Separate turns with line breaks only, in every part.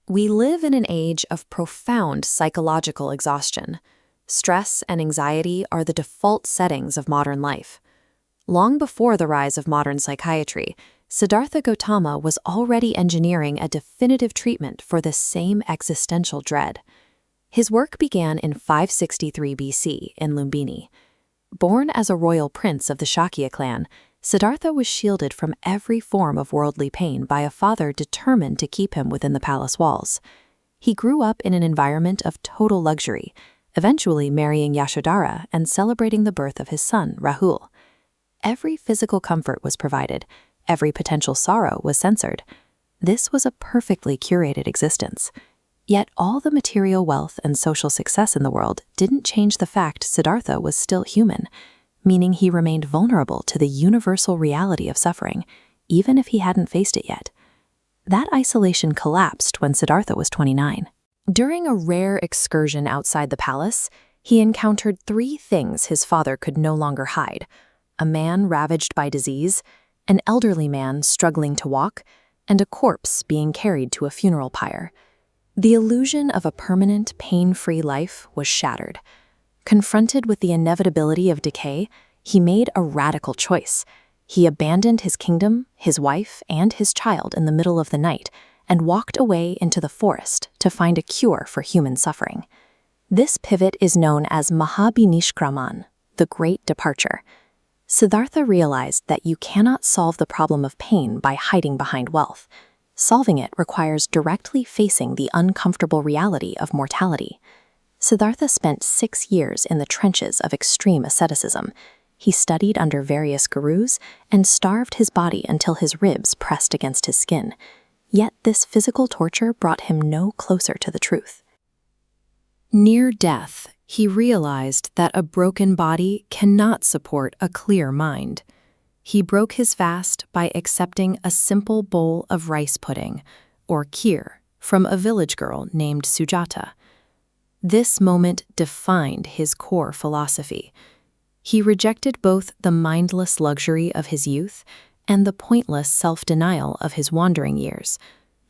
We live in an age of profound psychological exhaustion. Stress and anxiety are the default settings of modern life. Long before the rise of modern psychiatry, Siddhartha Gautama was already engineering a definitive treatment for this same existential dread. His work began in 563 BC in Lumbini. Born as a royal prince of the Shakya clan, Siddhartha was shielded from every form of worldly pain by a father determined to keep him within the palace walls. He grew up in an environment of total luxury, eventually marrying Yashodhara and celebrating the birth of his son, Rahul. Every physical comfort was provided, every potential sorrow was censored. This was a perfectly curated existence. Yet all the material wealth and social success in the world didn't change the fact Siddhartha was still human, meaning he remained vulnerable to the universal reality of suffering, even if he hadn't faced it yet. That isolation collapsed when Siddhartha was 29. During a rare excursion outside the palace, he encountered three things his father could no longer hide: a man ravaged by disease, an elderly man struggling to walk, and a corpse being carried to a funeral pyre. The illusion of a permanent, pain-free life was shattered. Confronted with the inevitability of decay, he made a radical choice. He abandoned his kingdom, his wife, and his child in the middle of the night and walked away into the forest to find a cure for human suffering. This pivot is known as Mahabhinishkraman, the Great Departure. Siddhartha realized that you cannot solve the problem of pain by hiding behind wealth. Solving it requires directly facing the uncomfortable reality of mortality. Siddhartha spent 6 years in the trenches of extreme asceticism. He studied under various gurus and starved his body until his ribs pressed against his skin. Yet this physical torture brought him no closer to the truth. Near death, he realized that a broken body cannot support a clear mind. He broke his fast by accepting a simple bowl of rice pudding, or kheer, from a village girl named Sujata. This moment defined his core philosophy. He rejected both the mindless luxury of his youth and the pointless self-denial of his wandering years,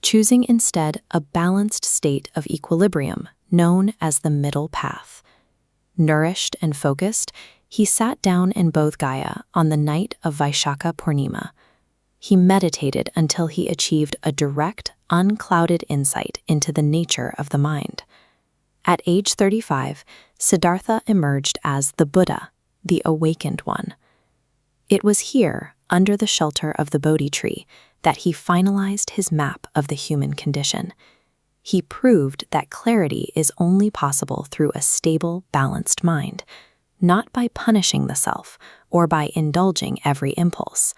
choosing instead a balanced state of equilibrium known as the middle path. Nourished and focused, he sat down in Bodh Gaya on the night of Vaishakha Purnima. He meditated until he achieved a direct, unclouded insight into the nature of the mind. At age 35, Siddhartha emerged as the Buddha, the awakened one. It was here, under the shelter of the Bodhi tree, that he finalized his map of the human condition. He proved that clarity is only possible through a stable, balanced mind, not by punishing the self or by indulging every impulse.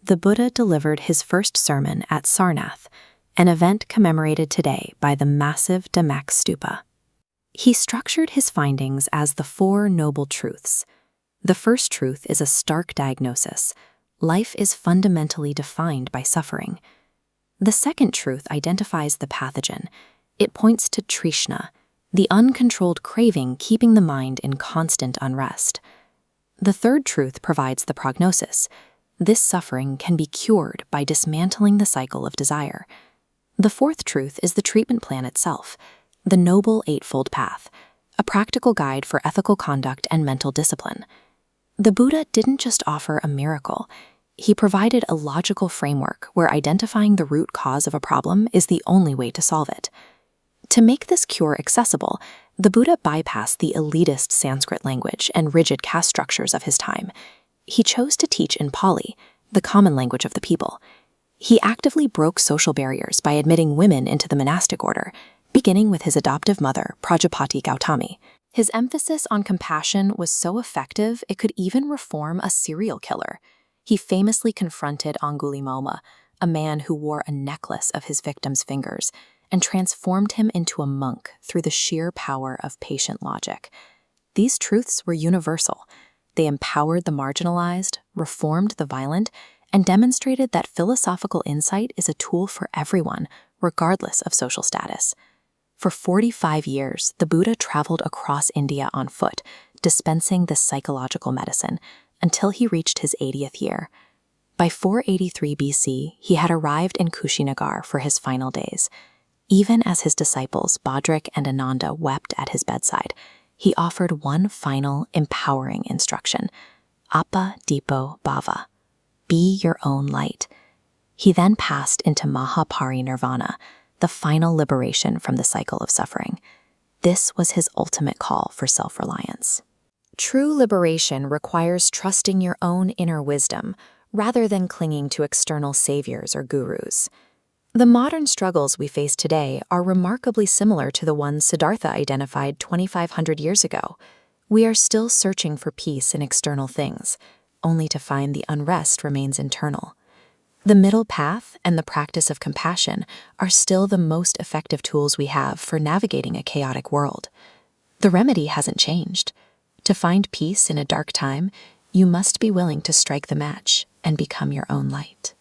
The Buddha delivered his first sermon at Sarnath, an event commemorated today by the massive Dhamak Stupa. He structured his findings as the Four Noble Truths. The first truth is a stark diagnosis. Life is fundamentally defined by suffering. The second truth identifies the pathogen. It points to Trishna, the uncontrolled craving keeping the mind in constant unrest. The third truth provides the prognosis. This suffering can be cured by dismantling the cycle of desire. The fourth truth is the treatment plan itself, the Noble Eightfold Path, a practical guide for ethical conduct and mental discipline. The Buddha didn't just offer a miracle. He provided a logical framework where identifying the root cause of a problem is the only way to solve it. To make this cure accessible, the Buddha bypassed the elitist Sanskrit language and rigid caste structures of his time. He chose to teach in Pali, the common language of the people. He actively broke social barriers by admitting women into the monastic order, beginning with his adoptive mother, Prajapati Gautami. His emphasis on compassion was so effective it could even reform a serial killer. He famously confronted Angulimala, a man who wore a necklace of his victim's fingers, and transformed him into a monk through the sheer power of patient logic. These truths were universal. They empowered the marginalized, reformed the violent, and demonstrated that philosophical insight is a tool for everyone, regardless of social status. For 45 years, the Buddha traveled across India on foot, dispensing this psychological medicine, until he reached his 80th year. By 483 BC, he had arrived in Kushinagar for his final days. Even as his disciples, Bodrik and Ananda, wept at his bedside, he offered one final, empowering instruction: Appa Dipo Bhava. Be your own light. He then passed into Mahaparinirvana, the final liberation from the cycle of suffering. This was his ultimate call for self-reliance. True liberation requires trusting your own inner wisdom, rather than clinging to external saviors or gurus. The modern struggles we face today are remarkably similar to the ones Siddhartha identified 2,500 years ago. We are still searching for peace in external things, only to find the unrest remains internal. The middle path and the practice of compassion are still the most effective tools we have for navigating a chaotic world. The remedy hasn't changed. To find peace in a dark time, you must be willing to strike the match and become your own light.